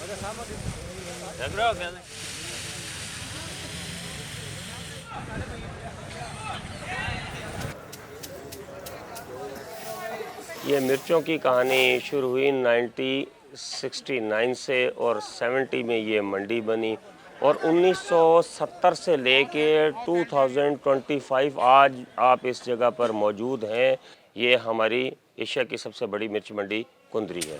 ये मिर्चों की कहानी शुरू हुई 1969 से और 70 में ये मंडी बनी और 1970 से लेके 2025 आज आप इस जगह पर मौजूद हैं। ये हमारी एशिया की सबसे बड़ी मिर्च मंडी कुंदरी है।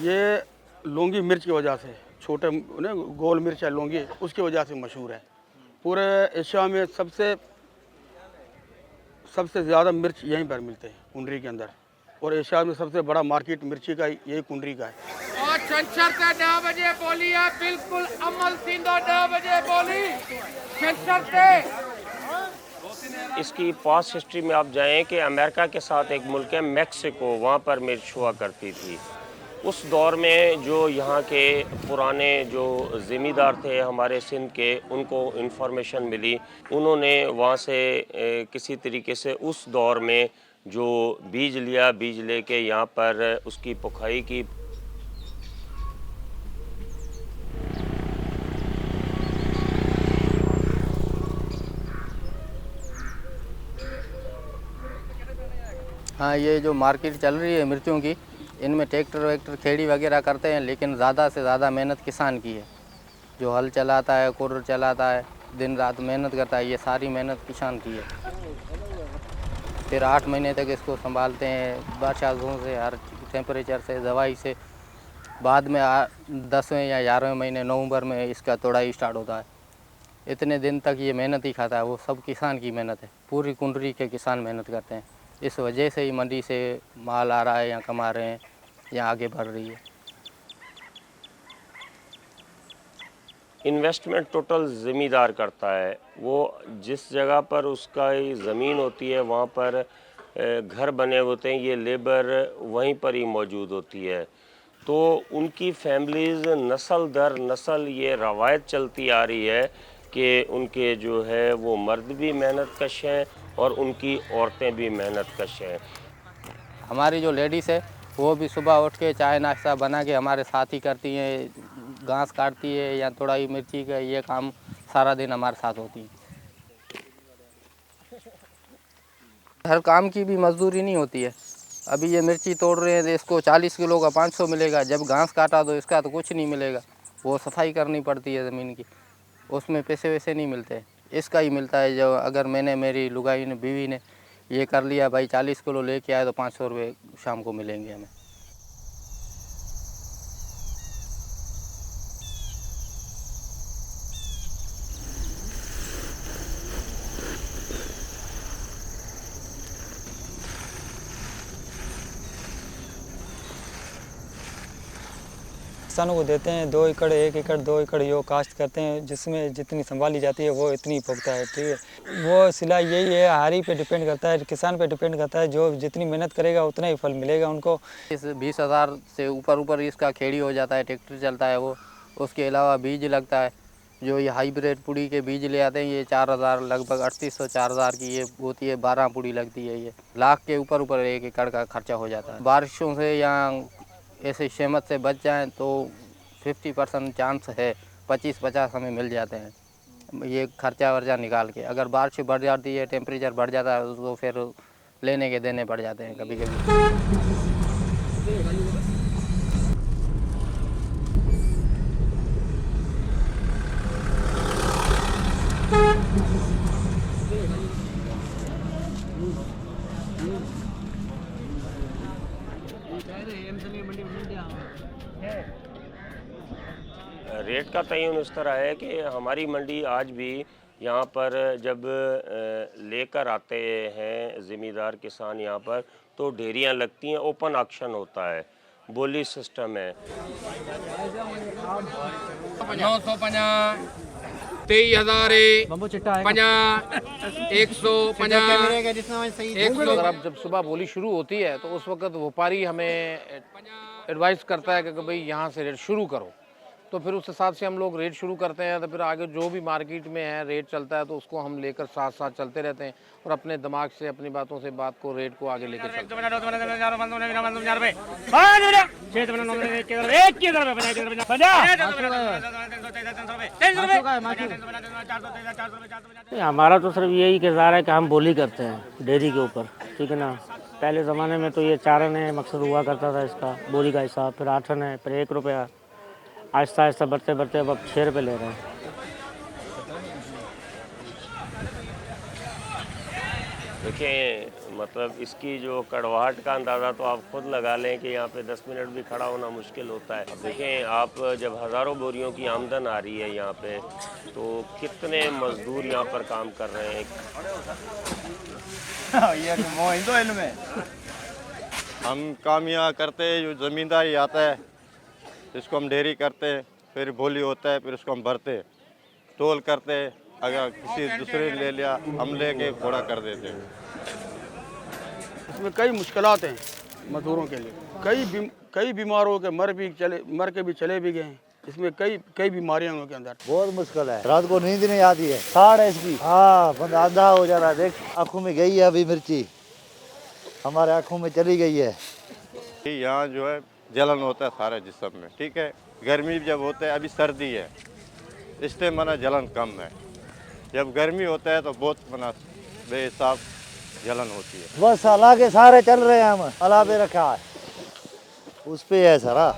ये लौंगी मिर्च की वजह से, छोटे ना गोल मिर्च है लौंगी, उसकी वजह से मशहूर है। पूरे एशिया में सबसे ज़्यादा मिर्च यहीं पर मिलते हैं, कुंडरी के अंदर। और एशिया में सबसे बड़ा मार्केट मिर्ची का यही कुंडरी का है। और छंछर से 9 बजे बोली है, बिल्कुल अमल सिंधो 9 बजे बोली छंछर से। इसकी पास्ट हिस्ट्री में आप जाएं कि अमेरिका के साथ एक मुल्क है मैक्सिको, वहाँ पर मिर्च हुआ करती थी। उस दौर में जो यहाँ के पुराने जो ज़मींदार थे हमारे सिंध के, उनको इन्फॉर्मेशन मिली, उन्होंने वहाँ से किसी तरीके से उस दौर में जो बीज लिया, बीज लेके यहाँ पर उसकी पुखाई की। हाँ, ये जो मार्केट चल रही है मिर्चों की, इनमें ट्रैक्टर वैक्टर खेती वगैरह करते हैं, लेकिन ज़्यादा से ज़्यादा मेहनत किसान की है। जो हल चलाता है, कुर्र चलाता है, दिन रात मेहनत करता है, ये सारी मेहनत किसान की है। फिर 8 महीने तक इसको संभालते हैं, बारिशों से, हर टेम्परेचर से, दवाई से। बाद में 10वें या 11वें महीने नवंबर में इसका तोड़ाई स्टार्ट होता है। इतने दिन तक ये मेहनत ही खाता है, वो सब किसान की मेहनत है। पूरी कुंडरी के किसान मेहनत करते हैं। इस वजह से ही मंडी से माल आ रहा है, यहाँ कमा रहे हैं, यहाँ आगे बढ़ रही है। इन्वेस्टमेंट टोटल ज़मींदार करता है। वो जिस जगह पर उसका ज़मीन होती है वहाँ पर घर बने होते हैं, ये लेबर वहीं पर ही मौजूद होती है। तो उनकी फैमिलीज़ नस्ल दर नस्ल ये रवायत चलती आ रही है कि उनके जो है वो मर्द भी मेहनत कश हैं और उनकी औरतें भी मेहनत कश हैं। हमारी जो लेडीज़ है वो भी सुबह उठ के चाय नाश्ता बना के हमारे साथ ही करती हैं, घास काटती है या तोड़ाई मिर्ची का, ये काम सारा दिन हमारे साथ होती है। हर काम की भी मजदूरी नहीं होती है। अभी ये मिर्ची तोड़ रहे हैं तो इसको 40 किलो का 500 मिलेगा, जब घास काटा तो इसका तो कुछ नहीं मिलेगा। वो सफाई करनी पड़ती है ज़मीन की, उसमें पैसे वैसे नहीं मिलते। इसका ही मिलता है। जो अगर मैंने, मेरी लुगाई ने, बीवी ने ये कर लिया भाई, 40 किलो लेके आए तो 500 रुपये शाम को मिलेंगे हमें। किसानों को देते हैं 2 एकड़ 1 एकड़ 2 एकड़ यो काश्त करते हैं, जिसमें जितनी संभाली जाती है वो इतनी भुगता है। ठीक है, वो सिलाई यही है, हारी पे डिपेंड करता है, किसान पे डिपेंड करता है। जो जितनी मेहनत करेगा उतना ही फल मिलेगा उनको। इस 20,000 से ऊपर इसका खेड़ी हो जाता है, ट्रैक्टर चलता है वो। उसके अलावा बीज लगता है, जो ये हाइब्रिड पुड़ी के बीज ले आते हैं, ये 4,000, लगभग 3800 4000 की ये होती है, 12 पुड़ी लगती है। ये लाख के ऊपर 1 एकड़ का खर्चा हो जाता है। बारिशों से या ऐसे शेमत से बच जाएं तो 50% चांस है, 25-50 हमें मिल जाते हैं ये खर्चा वर्चा निकाल के। अगर बारिश बढ़ जाती है, टेम्परेचर बढ़ जाता है तो फिर लेने के देने पड़ जाते हैं कभी कभी। रेट का तयन इस तरह है कि हमारी मंडी आज भी यहाँ पर जब लेकर आते हैं ज़मींदार किसान यहाँ पर, तो ढेरियाँ लगती हैं, ओपन ऑक्शन होता है, बोली सिस्टम है। 950 23,000 50 अगर आप जब सुबह बोली शुरू होती है तो उस वक्त व्यापारी हमें एडवाइस करता है कि भाई यहाँ से रेट शुरू करो। तो फिर उस हिसाब से हम लोग रेट शुरू करते हैं। तो फिर आगे जो भी मार्केट में है रेट चलता है तो उसको हम लेकर साथ साथ चलते रहते हैं और अपने दिमाग से अपनी बातों से बात को रेट को आगे लेकर चलते नहीं, हमारा तो सिर्फ यही किरदार है कि हम बोली करते हैं डेयरी के ऊपर, ठीक है ना। पहले ज़माने में तो ये 4 आने मकसद हुआ करता था इसका, बोरी का हिसाब, फिर 8 आने, फिर 1 रुपया, आहिस्ता आहिस्ता बढ़ते बढ़ते अब 6 रुपये ले रहे हैं। देखें, मतलब इसकी जो कड़वाहट का अंदाज़ा तो आप खुद लगा लें कि यहाँ पे 10 मिनट भी खड़ा होना मुश्किल होता है। अब देखें, आप जब हज़ारों बोरियों की आमदन आ रही है यहाँ पे, तो कितने मज़दूर यहाँ पर काम कर रहे हैं। हम काम यहाँ करते हैं, जो ज़मींदारी आता है इसको हम डेयरी करते हैं, फिर बोली होता है, फिर उसको हम भरते हैं, तोल करते हैं। अगर किसी दूसरे ने ले लिया हम लेके घोड़ा कर देते हैं। इसमें कई मुश्किलात हैं मजदूरों के लिए, कई बीमार हो के मर के भी चले भी गए हैं। इसमें कई बीमारियां हैं उनके अंदर। बहुत मुश्किल है, रात को नींद नहीं आती है, साड़ है इसकी। हाँ, बंदा आंधा हो जा रहा है। देख, आँखों में गई है अभी मिर्ची, हमारे आँखों में चली गई है। यहाँ जो है जलन होता है सारे जिस्म में, ठीक है। गर्मी जब होता है, अभी सर्दी है इसलिए मना जलन कम है। जब गर्मी होता है तो बहुत मना बेहिसाब जलन होती है। बस अल्लाह के सारे चल रहे हैं, हम अल्लाह पे रखा है, उस पे है सारा।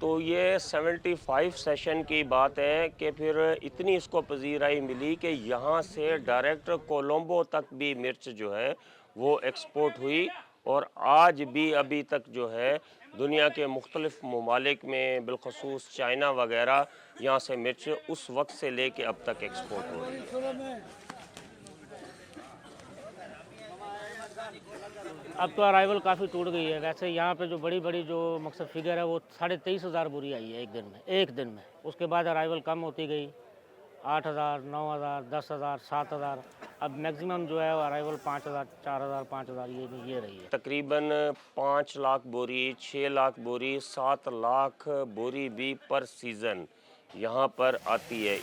तो ये 75 सेशन की बात है कि फिर इतनी इसको पजीराई मिली कि यहाँ से डायरेक्ट कोलंबो तक भी मिर्च जो है वो एक्सपोर्ट हुई, और आज भी अभी तक जो है दुनिया के मुख्तलिफ ममालिक में बिलखसूस चाइना वगैरह यहाँ से मिर्च उस वक्त से लेके अब तक एक्सपोर्ट हो रही है। अब तो अराइवल काफ़ी टूट गई है। वैसे यहाँ पे जो बड़ी बड़ी जो मकसद फिगर है वो 23,500 बोरी आई है एक दिन में। उसके बाद अराइवल कम होती गई, 8,000, 9,000, 10,000, 7,000। अब मैक्सिमम जो है वो अराइवल 5,000, 4,000, 5,000 ये रही है। तकरीबन 5 लाख बोरी, 6 लाख बोरी, 7 लाख बोरी भी पर सीज़न यहाँ पर आती है।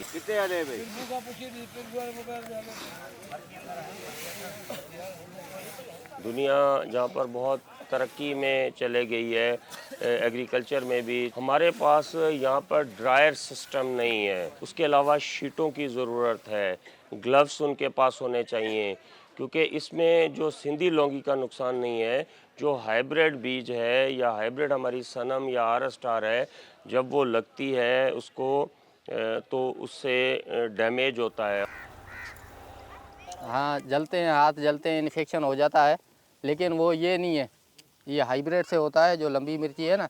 दुनिया जहाँ पर बहुत तरक्की में चले गई है, एग्रीकल्चर में भी, हमारे पास यहाँ पर ड्रायर सिस्टम नहीं है। उसके अलावा शीटों की ज़रूरत है, ग्लव्स उनके पास होने चाहिए, क्योंकि इसमें जो सिंधी लौंगी का नुकसान नहीं है, जो हाइब्रिड बीज है या हाइब्रिड हमारी सनम या आर स्टार है, जब वो लगती है उसको तो उससे डैमेज होता है। हाँ, जलते हैं, हाथ जलते हैं, इन्फेक्शन हो जाता है। लेकिन वो ये नहीं है, ये हाइब्रिड से होता है। जो लंबी मिर्ची है ना,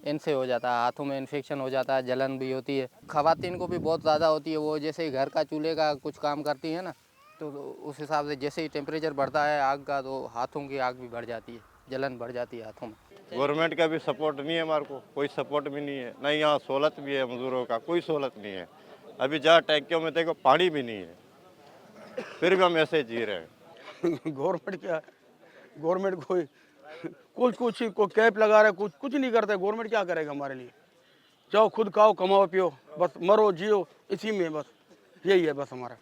इनसे हो जाता है, हाथों में इन्फेक्शन हो जाता है, जलन भी होती है। ख़वातीन को भी बहुत ज़्यादा होती है। वो जैसे घर का चूल्हे का कुछ काम करती है ना, तो उस हिसाब से जैसे ही टेम्परेचर बढ़ता है आग का, तो हाथों की आग भी बढ़ जाती है, जलन बढ़ जाती है हाथों में। गवर्नमेंट का भी सपोर्ट नहीं है, हमारे को कोई सपोर्ट भी नहीं है। नहीं यहाँ सहूलत भी है, मजदूरों का कोई सहूलत नहीं है। अभी जहाँ टैंकियों में देखो पानी भी नहीं है, फिर भी हम ऐसे जी रहे हैं। गवर्नमेंट क्या, गवर्नमेंट कुछ कैप लगा रहा है, कुछ नहीं करता है। गवर्नमेंट क्या करेगा हमारे लिए? जाओ खुद खाओ, कमाओ, पियो, बस मरो जियो, इसी में बस यही है बस हमारा।